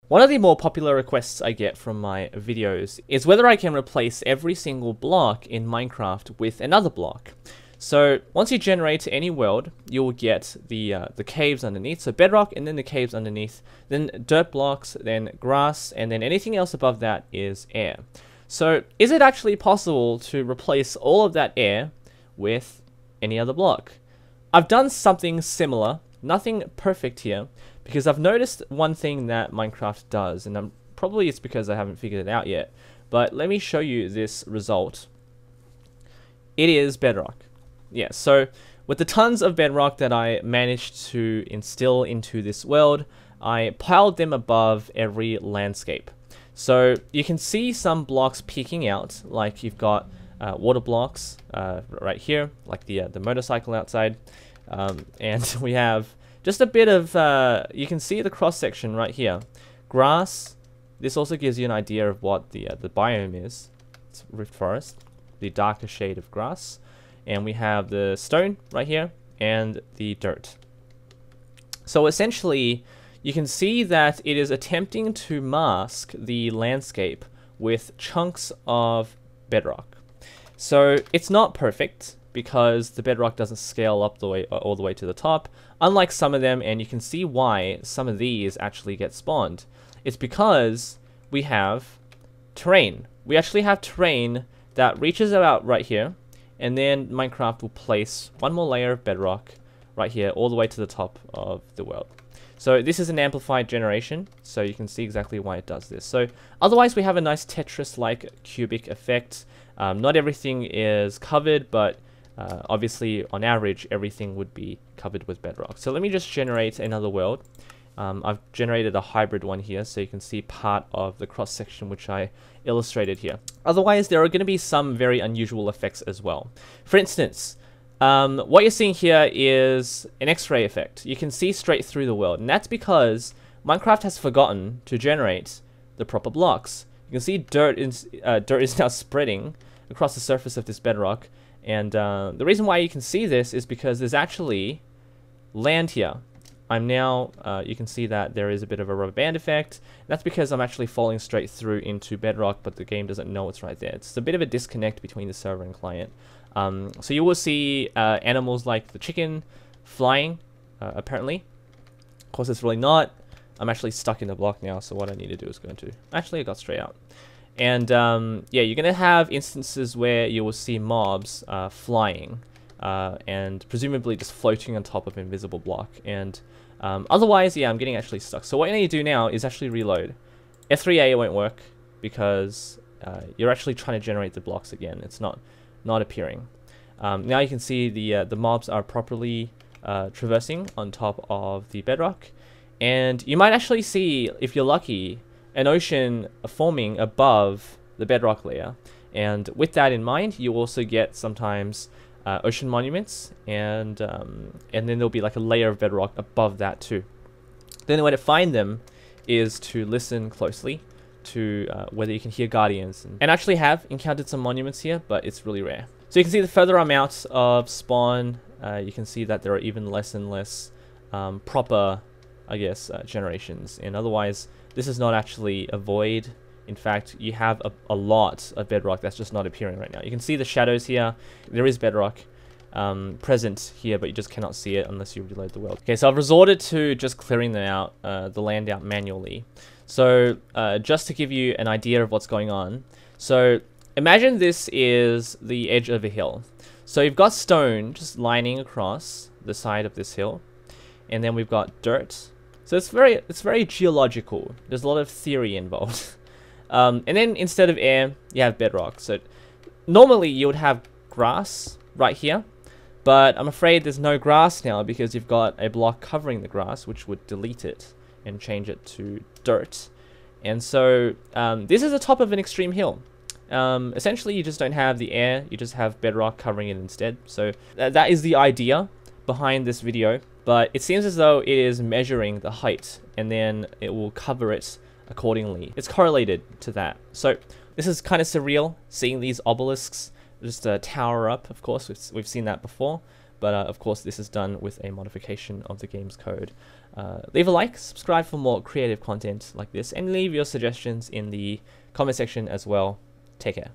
One of the more popular requests I get from my videos is whether I can replace every single block in Minecraft with another block. So once you generate any world, you'll get the caves underneath, so bedrock and then the caves underneath, then dirt blocks, then grass, and then anything else above that is air. So is it actually possible to replace all of that air with any other block? I've done something similar, nothing perfect here, because I've noticed one thing that Minecraft does, and probably it's because I haven't figured it out yet, but let me show you this result. It is bedrock. Yeah, so with the tons of bedrock that I managed to instill into this world, I piled them above every landscape. So you can see some blocks peeking out, like you've got water blocks right here, like the motorcycle outside, and we have just a bit of, you can see the cross section right here. Grass, this also gives you an idea of what the biome is. It's rift forest, the darker shade of grass. And we have the stone right here and the dirt. So essentially, you can see that it is attempting to mask the landscape with chunks of bedrock. So it's not perfect because the bedrock doesn't scale up all the way to the top, unlike some of them, and you can see why some of these actually get spawned. It's because we have terrain. We actually have terrain that reaches about right here. And then Minecraft will place one more layer of bedrock right here all the way to the top of the world. So this is an amplified generation, so you can see exactly why it does this. So otherwise we have a nice Tetris-like cubic effect. Not everything is covered, but obviously on average everything would be covered with bedrock. So let me just generate another world. I've generated a hybrid one here, so you can see part of the cross section which I illustrated here. Otherwise, there are going to be some very unusual effects as well. For instance, what you're seeing here is an X-ray effect. You can see straight through the world, and that's because Minecraft has forgotten to generate the proper blocks. You can see dirt is now spreading across the surface of this bedrock, and the reason why you can see this is because there's actually land here. I'm now, you can see that there is a bit of a rubber band effect. That's because I'm actually falling straight through into bedrock, but the game doesn't know it's right there. It's a bit of a disconnect between the server and client. So you will see animals like the chicken flying, apparently. Of course, it's really not. I'm actually stuck in the block now, so what I need to do is go into... Actually, I got straight out. And yeah, you're going to have instances where you will see mobs flying. And presumably just floating on top of an invisible block. And otherwise, yeah, I'm getting actually stuck. So what I need to do now is actually reload. F3A won't work because you're actually trying to generate the blocks again. It's not appearing. Now you can see the mobs are properly traversing on top of the bedrock. And you might actually see, if you're lucky, an ocean forming above the bedrock layer. And with that in mind, you also get sometimes ocean monuments, and then there'll be like a layer of bedrock above that too. Then the way to find them is to listen closely to whether you can hear guardians, and actually have encountered some monuments here, but it's really rare. So you can see the further I'm out of spawn, you can see that there are even less and less proper, I guess, generations, and otherwise this is not actually a void. In fact, you have a lot of bedrock that's just not appearing right now. You can see the shadows here. There is bedrock present here, but you just cannot see it unless you reload the world. Okay, so I've resorted to just clearing them out, the land out manually. So just to give you an idea of what's going on. So imagine this is the edge of a hill. So you've got stone just lining across the side of this hill. And then we've got dirt. So it's very geological. There's a lot of theory involved. And then instead of air, you have bedrock. So normally you would have grass right here, but I'm afraid there's no grass now because you've got a block covering the grass, which would delete it and change it to dirt. And so this is the top of an extreme hill. Essentially, you just don't have the air, you just have bedrock covering it instead. So that is the idea behind this video, but it seems as though it is measuring the height and then it will cover it accordingly. It's correlated to that. So this is kind of surreal, seeing these obelisks just tower up. Of course, we've seen that before, but of course this is done with a modification of the game's code. leave a like, subscribe for more creative content like this, and leave your suggestions in the comment section as well. Take care.